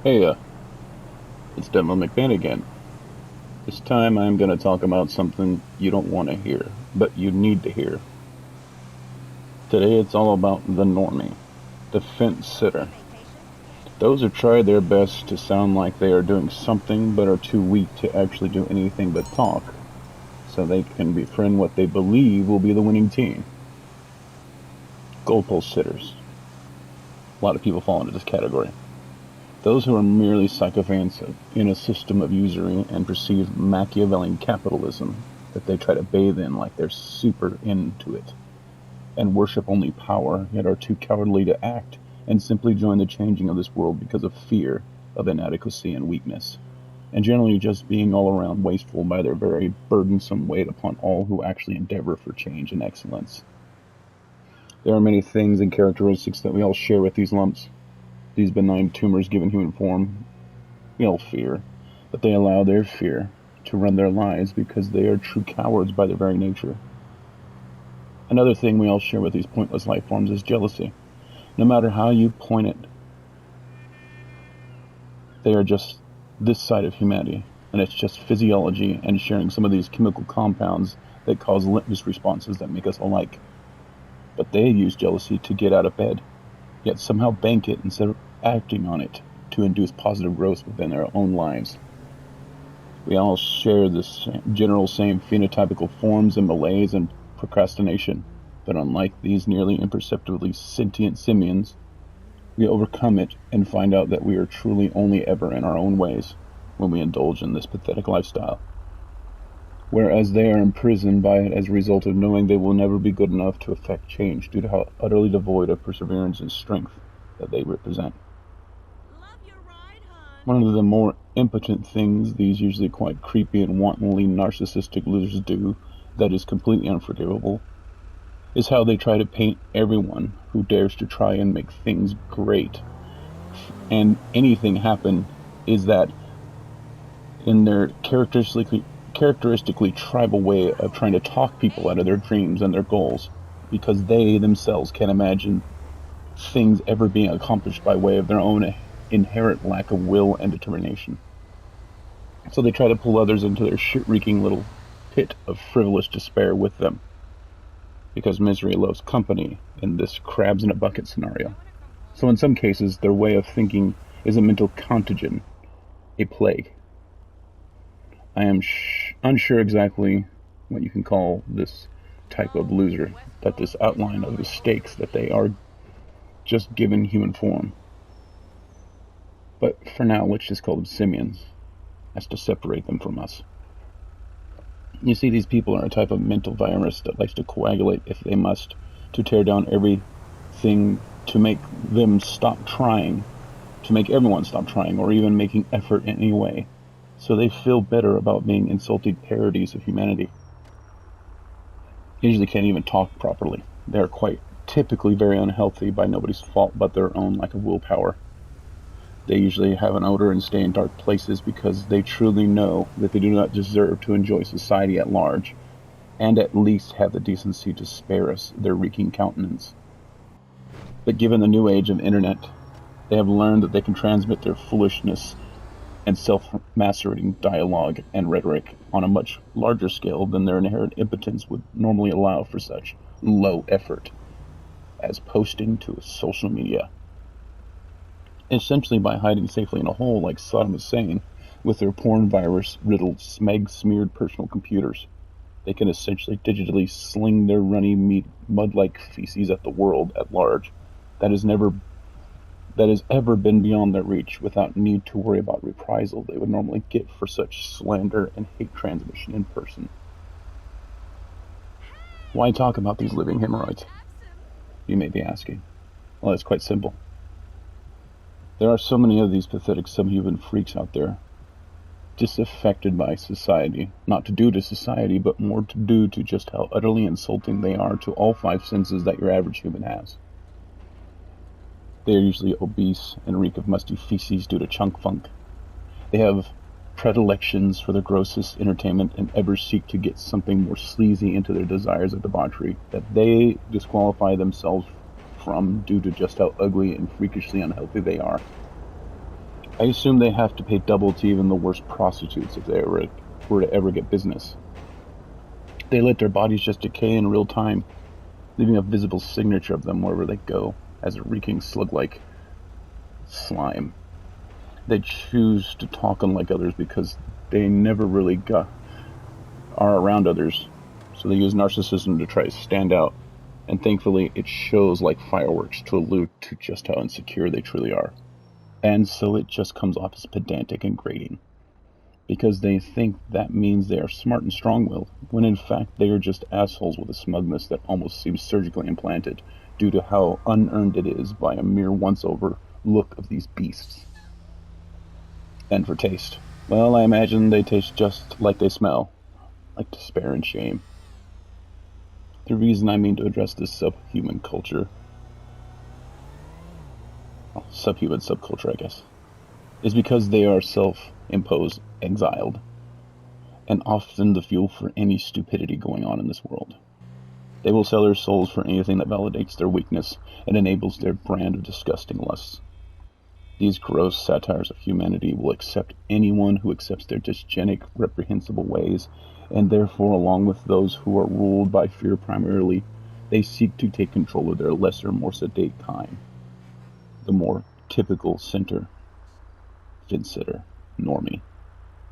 Hey, it's Devil McBain again. This time I'm going to talk about something you don't want to hear, but you need to hear. Today it's all about the normie, the fence sitter. Those who try their best to sound like they are doing something but are too weak to actually do anything but talk, so they can befriend what they believe will be the winning team. Goalpost sitters. A lot of people fall into this category. Those who are merely sycophants in a system of usury and perceived Machiavellian capitalism that they try to bathe in like they're super into it, and worship only power, yet are too cowardly to act, and simply join the changing of this world because of fear of inadequacy and weakness, and generally just being all around wasteful by their very burdensome weight upon all who actually endeavor for change and excellence. There are many things and characteristics that we all share with these lumps, these benign tumors given human form. We all fear, but they allow their fear to run their lives because they are true cowards by their very nature. Another thing we all share with these pointless life forms is jealousy. No matter how you point it, they are just this side of humanity, and it's just physiology and sharing some of these chemical compounds that cause litmus responses that make us alike. But they use jealousy to get out of bed, yet somehow bank it instead of acting on it to induce positive growth within their own lives. We all share this general same phenotypical forms and malaise and procrastination, but unlike these nearly imperceptibly sentient simians, we overcome it and find out that we are truly only ever in our own ways when we indulge in this pathetic lifestyle. Whereas they are imprisoned by it as a result of knowing they will never be good enough to effect change due to how utterly devoid of perseverance and strength that they represent. One of the more impotent things these usually quite creepy and wantonly narcissistic losers do that is completely unforgivable is how they try to paint everyone who dares to try and make things great and anything happen is that in their characteristically tribal way of trying to talk people out of their dreams and their goals because they themselves can't imagine things ever being accomplished by way of their own inherent lack of will and determination. So they try to pull others into their shit-reeking little pit of frivolous despair with them, because misery loves company in this crabs-in-a-bucket scenario. So in some cases, their way of thinking is a mental contagion, a plague. I am unsure exactly what you can call this type of loser, but this outline of the stakes that they are just given human form. But for now, let's just call them simians, as to separate them from us. You see, these people are a type of mental virus that likes to coagulate if they must, to tear down everything, to make them stop trying, to make everyone stop trying, or even making effort in any way, so they feel better about being insulted parodies of humanity. Usually can't even talk properly. They are quite typically very unhealthy by nobody's fault but their own lack of willpower. They usually have an odor and stay in dark places because they truly know that they do not deserve to enjoy society at large, and at least have the decency to spare us their reeking countenance. But given the new age of internet, they have learned that they can transmit their foolishness and self-macerating dialogue and rhetoric on a much larger scale than their inherent impotence would normally allow for such low effort as posting to social media. Essentially by hiding safely in a hole like Saddam Hussein with their porn virus-riddled, smeg-smeared personal computers, they can essentially digitally sling their runny mud-like feces at the world at large that has ever been beyond their reach without need to worry about reprisal they would normally get for such slander and hate transmission in person. Why talk about these living hemorrhoids? You may be asking. Well, it's quite simple. There are so many of these pathetic subhuman freaks out there, disaffected by society, not to due to society, but more to due to just how utterly insulting they are to all five senses that your average human has. They are usually obese and reek of musty feces due to chunk funk. They have predilections for the grossest entertainment and ever seek to get something more sleazy into their desires of debauchery that they disqualify themselves from due to just how ugly and freakishly unhealthy they are. I assume they have to pay double to even the worst prostitutes if they were to ever get business. They let their bodies just decay in real time, leaving a visible signature of them wherever they go, as a reeking slug-like slime. They choose to talk unlike others because they never really are around others, so they use narcissism to try to stand out, and thankfully it shows like fireworks to allude to just how insecure they truly are. And so it just comes off as pedantic and grating, because they think that means they are smart and strong-willed, when in fact they are just assholes with a smugness that almost seems surgically implanted due to how unearned it is by a mere once-over look of these beasts. And for taste, well, I imagine they taste just like they smell, like despair and shame. The reason I mean to address this subhuman subculture, I guess, is because they are self-imposed, exiled, and often the fuel for any stupidity going on in this world. They will sell their souls for anything that validates their weakness and enables their brand of disgusting lusts. These gross satires of humanity will accept anyone who accepts their dysgenic, reprehensible ways, and therefore, along with those who are ruled by fear primarily, they seek to take control of their lesser, more sedate kind, the more typical center, fence-sitter, normie,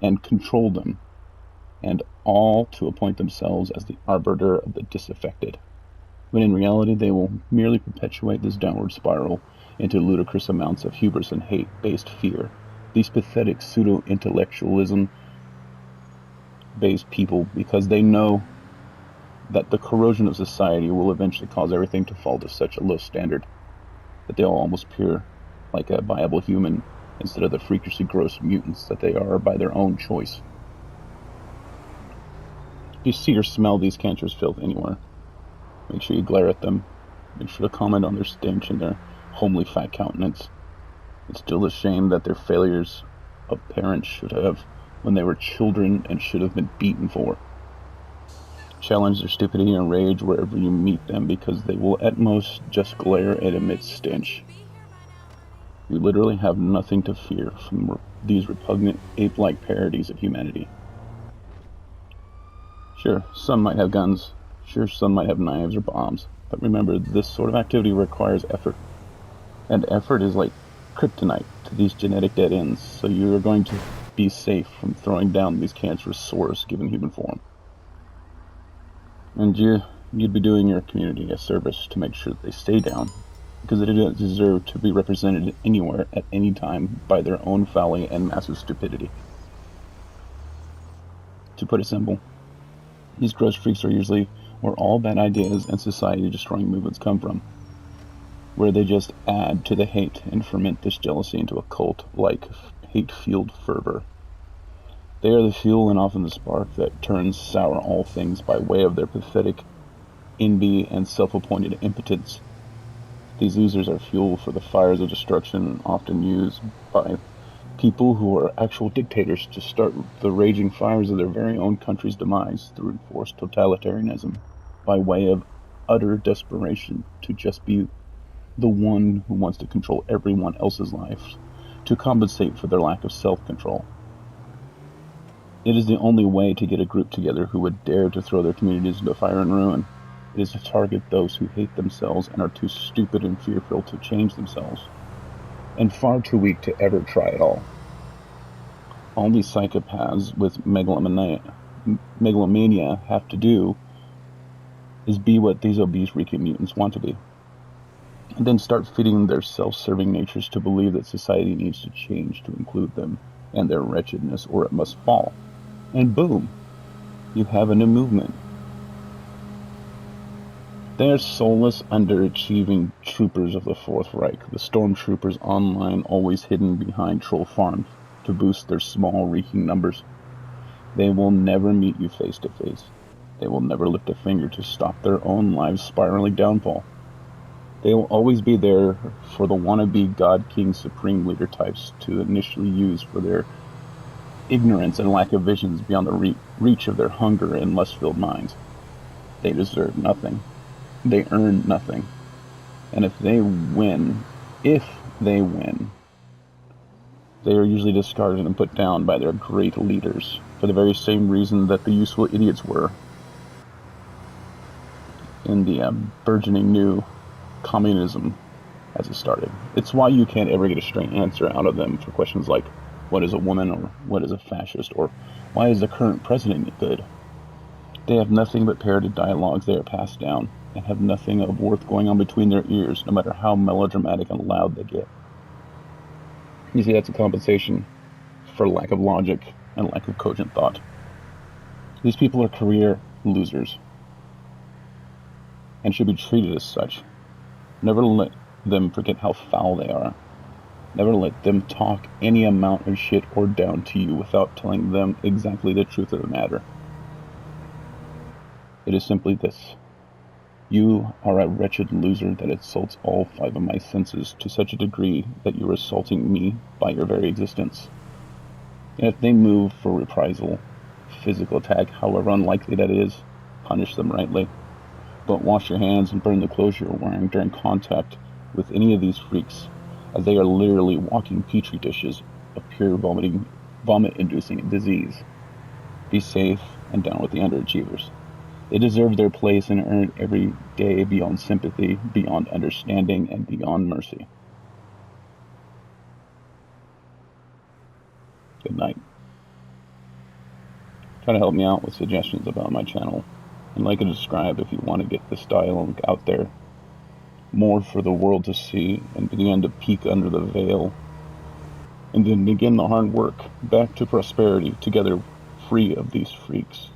and control them, and all to appoint themselves as the arbiter of the disaffected, when in reality they will merely perpetuate this downward spiral into ludicrous amounts of hubris and hate-based fear. These pathetic pseudo-intellectualism-based people, because they know that the corrosion of society will eventually cause everything to fall to such a low standard that they'll almost appear like a viable human instead of the freakishly gross mutants that they are by their own choice. If you see or smell these cancerous filth anywhere, make sure you glare at them. Make sure to comment on their stench and their homely fat countenance. It's still a shame that their failures of parents should have when they were children and should have been beaten for. Challenge their stupidity and rage wherever you meet them, because they will at most just glare and emit stench. You literally have nothing to fear from these repugnant ape-like parodies of humanity. Sure, some might have guns. Sure, some might have knives or bombs. But remember, this sort of activity requires effort. And effort is like kryptonite to these genetic dead ends, so you are going to be safe from throwing down these cancerous sores given human form. And you'd be doing your community a service to make sure that they stay down, because they don't deserve to be represented anywhere at any time by their own folly and massive stupidity. To put it simple, these gross freaks are usually where all bad ideas and society-destroying movements come from, where they just add to the hate and ferment this jealousy into a cult-like hate-fueled fervor. They are the fuel and often the spark that turns sour all things by way of their pathetic envy and self-appointed impotence. These losers are fuel for the fires of destruction often used by people who are actual dictators to start the raging fires of their very own country's demise through enforced totalitarianism, by way of utter desperation to just be the one who wants to control everyone else's life, to compensate for their lack of self-control. It is the only way to get a group together who would dare to throw their communities into fire and ruin. It is to target those who hate themselves and are too stupid and fearful to change themselves, and far too weak to ever try at all. All these psychopaths with megalomania have to do is be what these obese reeking mutants want to be, and then start feeding their self-serving natures to believe that society needs to change to include them and their wretchedness, or it must fall. And boom, you have a new movement. They are soulless, underachieving troopers of the Fourth Reich, the stormtroopers online, always hidden behind troll farms to boost their small, reeking numbers. They will never meet you face to face. They will never lift a finger to stop their own lives' spiraling downfall. They will always be there for the wannabe God King Supreme Leader types to initially use for their ignorance and lack of visions beyond the reach of their hunger and lust-filled minds. They deserve nothing. They earn nothing. And if they win, They are usually discarded and put down by their great leaders, for the very same reason that the useful idiots were in the burgeoning new communism as it started. It's why you can't ever get a straight answer out of them for questions like, what is a woman, or what is a fascist, or why is the current president good? They have nothing but parroted dialogues they are passed down, and have nothing of worth going on between their ears, no matter how melodramatic and loud they get. You see, that's a compensation for lack of logic and lack of cogent thought. These people are career losers, and should be treated as such. Never let them forget how foul they are. Never let them talk any amount of shit or down to you without telling them exactly the truth of the matter. It is simply this. You are a wretched loser that insults all 5 of my senses to such a degree that you are assaulting me by your very existence. And if they move for reprisal, physical attack, however unlikely that is, punish them rightly. Don't wash your hands and burn the clothes you're wearing during contact with any of these freaks, as they are literally walking petri dishes of pure vomit-inducing disease. Be safe and down with the underachievers. They deserve their place and earn it every day beyond sympathy, beyond understanding, and beyond mercy. Good night. Try to help me out with suggestions about my channel, and like and subscribe if you want to get this dialogue out there more for the world to see and begin to peek under the veil, and then begin the hard work back to prosperity together, free of these freaks.